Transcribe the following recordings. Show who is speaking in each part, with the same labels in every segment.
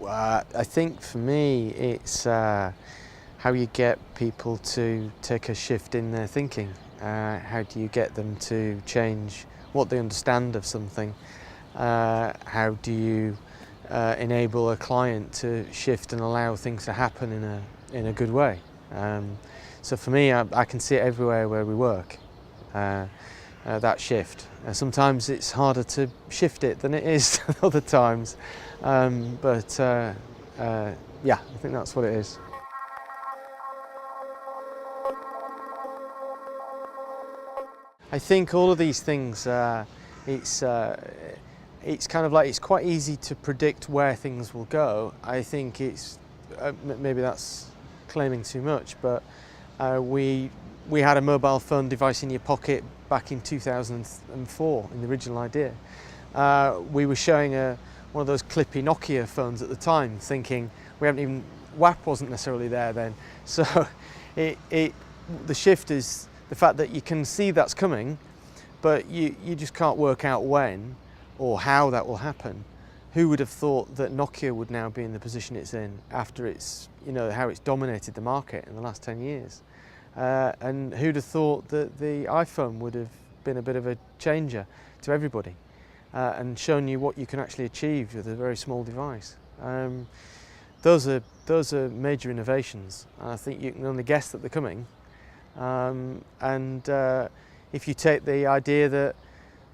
Speaker 1: I think for me it's how you get people to take a shift in their thinking. How do you get them to change what they understand of something? How do you enable a client to shift and allow things to happen in a good way? So for me, I can see it everywhere where we work. That shift. Sometimes it's harder to shift it than it is other times, but yeah, I think that's what it is. I think all of these things, it's kind of like it's quite easy to predict where things will go. I think it's maybe that's claiming too much, but we had a mobile phone device in your pocket back in 2004 in the original idea. We were showing one of those clippy Nokia phones at the time, thinking WAP wasn't necessarily there then. So the shift is the fact that you can see that's coming, but you just can't work out when or how that will happen. Who would have thought that Nokia would now be in the position it's in after how it's dominated the market in the last 10 years? And who'd have thought that the iPhone would have been a bit of a changer to everybody and shown you what you can actually achieve with a very small device. Those are major innovations. I think you can only guess that they're coming. If you take the idea that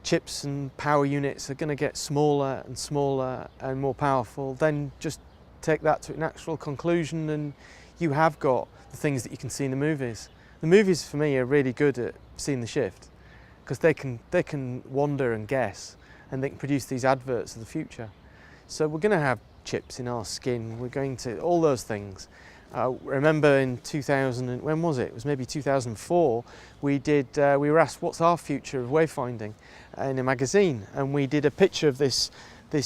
Speaker 1: chips and power units are going to get smaller and smaller and more powerful, then just take that to a natural conclusion and you have got the things that you can see in the movies. The movies for me are really good at seeing the shift because they can wander and guess and they can produce these adverts of the future. So we're going to have chips in our skin, we're going to, all those things. Remember in 2000, when was it? It was maybe 2004, we were asked what's our future of wayfinding in a magazine, and we did a picture of this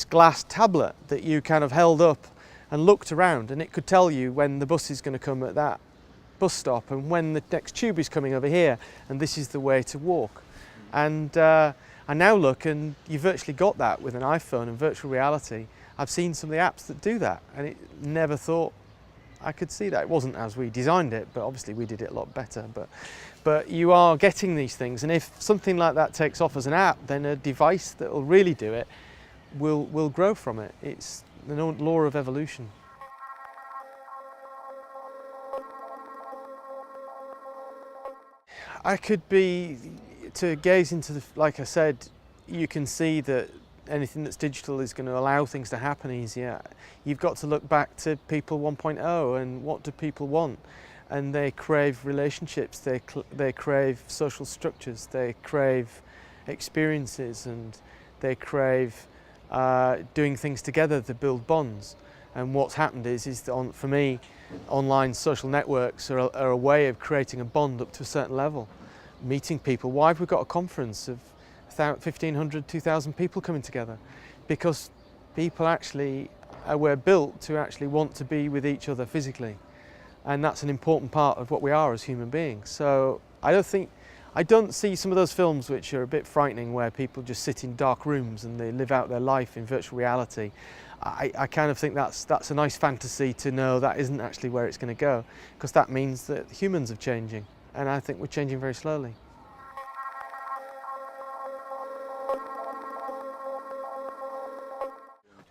Speaker 1: glass tablet that you kind of held up and looked around, and it could tell you when the bus is going to come at that bus stop and when the next tube is coming over here, and this is the way to walk. And I now look, and you virtually got that with an iPhone and virtual reality. I've seen some of the apps that do that, and it never thought I could see that. It wasn't as we designed it, but obviously we did it a lot better. But you are getting these things, and if something like that takes off as an app, then a device that will really do it will grow from it. It's the law of evolution. I could be, to gaze into like I said, you can see that anything that's digital is going to allow things to happen easier. You've got to look back to people 1.0 and what do people want? And they crave relationships, they crave social structures, they crave experiences, and they crave doing things together to build bonds. And what's happened is that for me, online social networks are a way of creating a bond up to a certain level, meeting people. Why have we got a conference of 1,500, 2,000 people coming together? Because people actually were built to actually want to be with each other physically, and that's an important part of what we are as human beings. So I don't see some of those films which are a bit frightening, where people just sit in dark rooms and they live out their life in virtual reality. I kind of think that's a nice fantasy to know that isn't actually where it's going to go, because that means that humans are changing, and I think we're changing very slowly.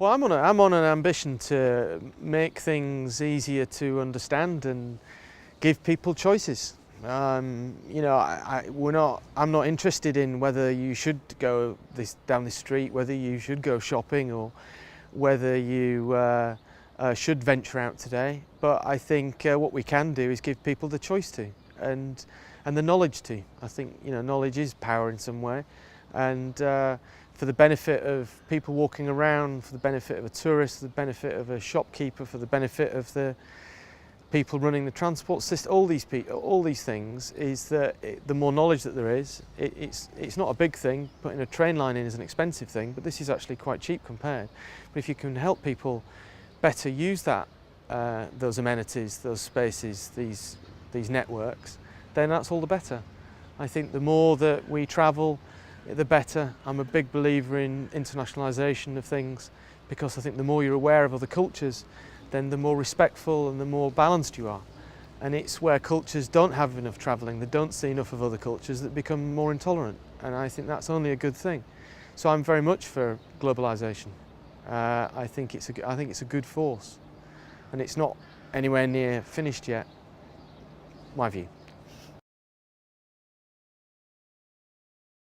Speaker 1: Well, I'm on an ambition to make things easier to understand and give people choices. I'm not interested in whether you should go down this street, whether you should go shopping, or whether you should venture out today. But I think what we can do is give people the choice to, and the knowledge to. I think knowledge is power in some way, and for the benefit of people walking around, for the benefit of a tourist, for the benefit of a shopkeeper, for the benefit of the people running the transport system, all these things, is that the more knowledge that there is, it's not a big thing. Putting a train line in is an expensive thing, but this is actually quite cheap compared. But if you can help people better use those amenities, those spaces, these networks, then that's all the better. I think the more that we travel, the better. I'm a big believer in internationalisation of things, because I think the more you're aware of other cultures, then the more respectful and the more balanced you are. And it's where cultures don't have enough travelling, they don't see enough of other cultures, that become more intolerant. And I think that's only a good thing. So I'm very much for globalisation. I think it's a good force, and it's not anywhere near finished yet, my view.